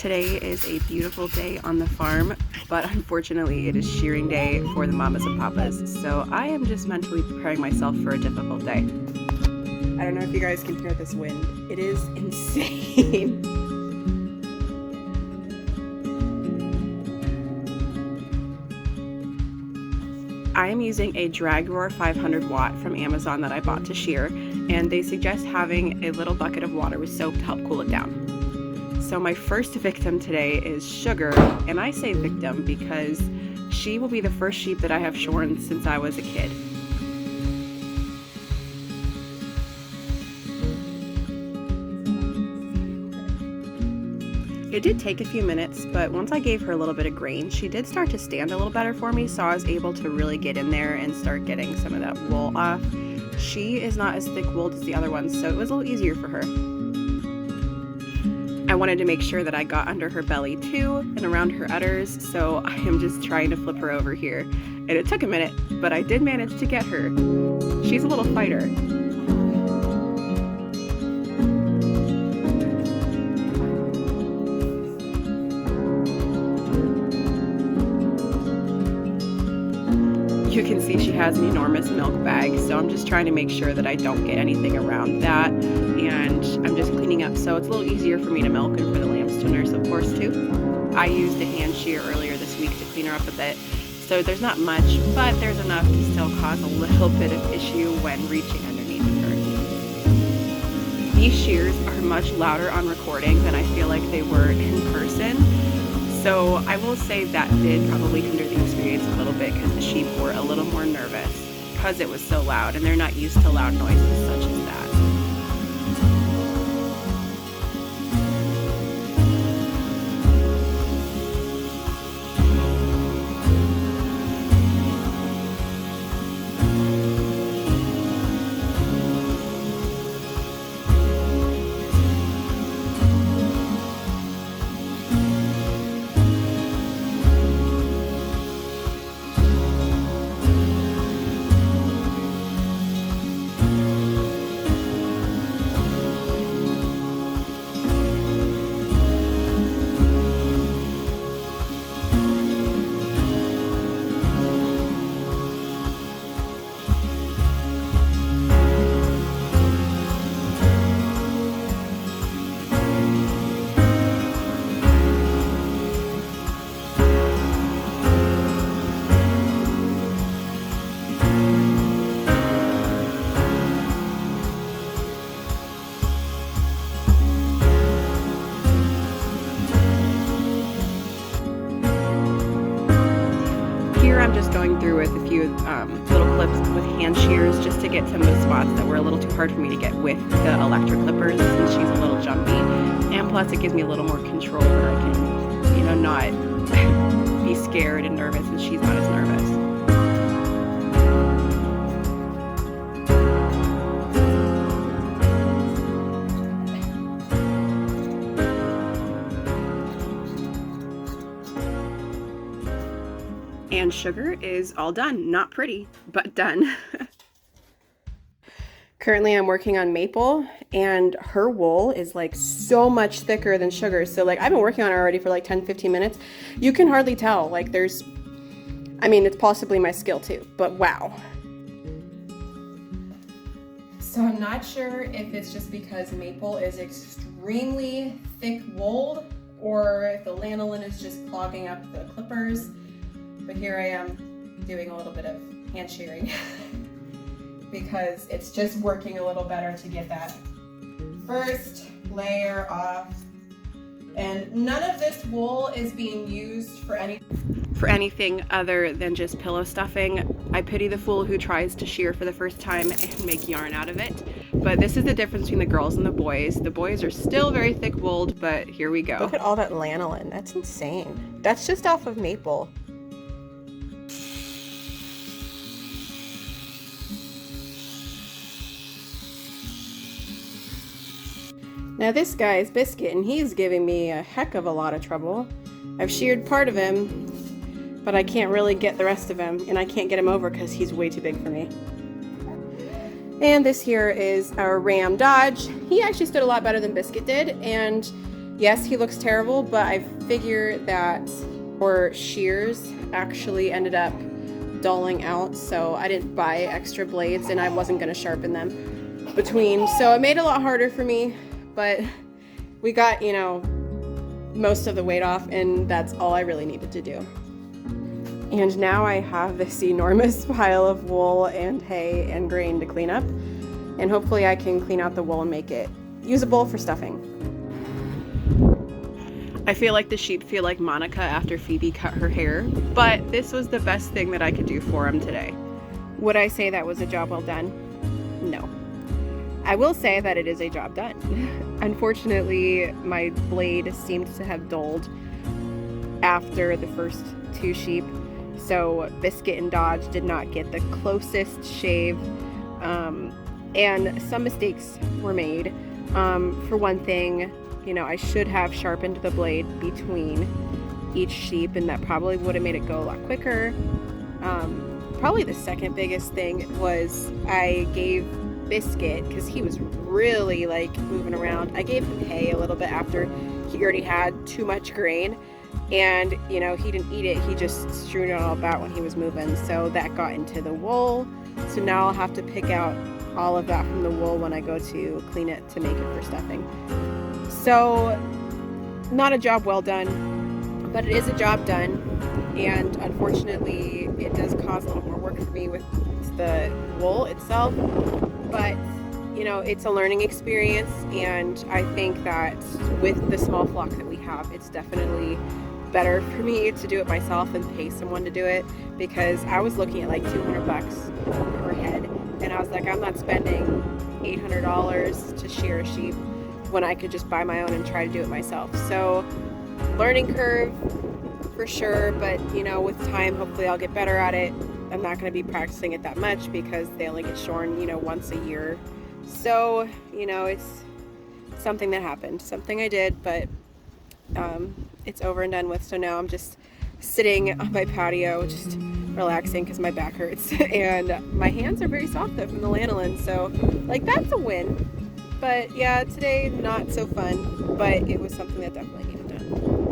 Today is a beautiful day on the farm, but unfortunately it is shearing day for the mamas and papas, so I am just mentally preparing myself for a difficult day. I don't know if you guys can hear this wind. It is insane. I am using a drag roar 500 watt from Amazon that I bought to shear, and they suggest having a little bucket of water with soap to help cool it down. So my first victim today is Sugar, and I say victim because she will be the first sheep that I have shorn since I was a kid. It did take a few minutes, but once I gave her a little bit of grain, she did start to stand a little better for me, so I was able to really get in there and start getting some of that wool off. She is not as thick-wooled as the other ones, so it was a little easier for her. I wanted to make sure that I got under her belly too and around her udders, so I am just trying to flip her over here. And it took a minute, but I did manage to get her. She's a little fighter. You can see she has an enormous milk bag, so I'm just trying to make sure that I don't get anything around that, and I'm just cleaning up so it's a little easier for me to milk and for the lambs to nurse, of course, too. I used a hand shear earlier this week to clean her up a bit, so there's not much, but there's enough to still cause a little bit of issue when reaching underneath her. These shears are much louder on recording than I feel like they were in person. So I will say that did probably hinder the experience a little bit because the sheep were a little more nervous because it was so loud and they're not used to loud noises such as that. I'm just going through with a few little clips with hand shears just to get some of the spots that were a little too hard for me to get with the electric clippers since she's a little jumpy, and plus it gives me a little more control where I can, not be scared and nervous and she's not as nervous. And Sugar is all done. Not pretty, but done. Currently I'm working on Maple, and her wool is like so much thicker than Sugar. So like I've been working on her already for like 10-15 minutes. You can hardly tell. Like it's possibly my skill too, but wow. So I'm not sure if it's just because Maple is extremely thick-wooled or if the lanolin is just clogging up the clippers. But here I am doing a little bit of hand shearing because it's just working a little better to get that first layer off. And none of this wool is being used for anything other than just pillow stuffing. I pity the fool who tries to shear for the first time and make yarn out of it. But this is the difference between the girls and the boys. The boys are still very thick-wooled, but here we go. Look at all that lanolin. That's insane. That's just off of Maple. Now this guy is Biscuit, and he's giving me a heck of a lot of trouble. I've sheared part of him, but I can't really get the rest of him, and I can't get him over because he's way too big for me. And this here is our Ram Dodge. He actually stood a lot better than Biscuit did, and Yes, he looks terrible, but I figure that our shears actually ended up dulling out, so I didn't buy extra blades and I wasn't going to sharpen them between. So it made it a lot harder for me, but we got, you know, most of the weight off, and that's all I really needed to do. And now I have this enormous pile of wool and hay and grain to clean up, and hopefully I can clean out the wool and make it usable for stuffing. I feel like the sheep feel like Monica after Phoebe cut her hair, but this was the best thing that I could do for them today. Would I say that was a job well done? No. I will say that it is a job done. Unfortunately, my blade seemed to have dulled after the first 2 sheep, so Biscuit and Dodge did not get the closest shave, and some mistakes were made. For one thing, you know, I should have sharpened the blade between each sheep, and that probably would have made it go a lot quicker. Probably the second biggest thing was I gave Biscuit, because he was really like moving around, I gave him hay a little bit after he already had too much grain, and you know, he didn't eat it, he just strewed it all about when he was moving, so that got into the wool. So now I'll have to pick out all of that from the wool when I go to clean it to make it for stuffing. So not a job well done, but it is a job done, and unfortunately it does cause a little more work for me with the wool itself, but you know, it's a learning experience, and I think that with the small flock that we have, it's definitely better for me to do it myself than pay someone to do it, because I was looking at like $200 per head, and I was like, I'm not spending $800 to shear a sheep when I could just buy my own and try to do it myself. So learning curve for sure, but you know, with time hopefully I'll get better at it. I'm not going to be practicing it that much because they only get shorn, you know, once a year. So, you know, it's something that happened, something I did, but it's over and done with. So now I'm just sitting on my patio, just relaxing because my back hurts, and my hands are very soft though from the lanolin, so like that's a win. But yeah, today not so fun, but it was something that definitely needed done.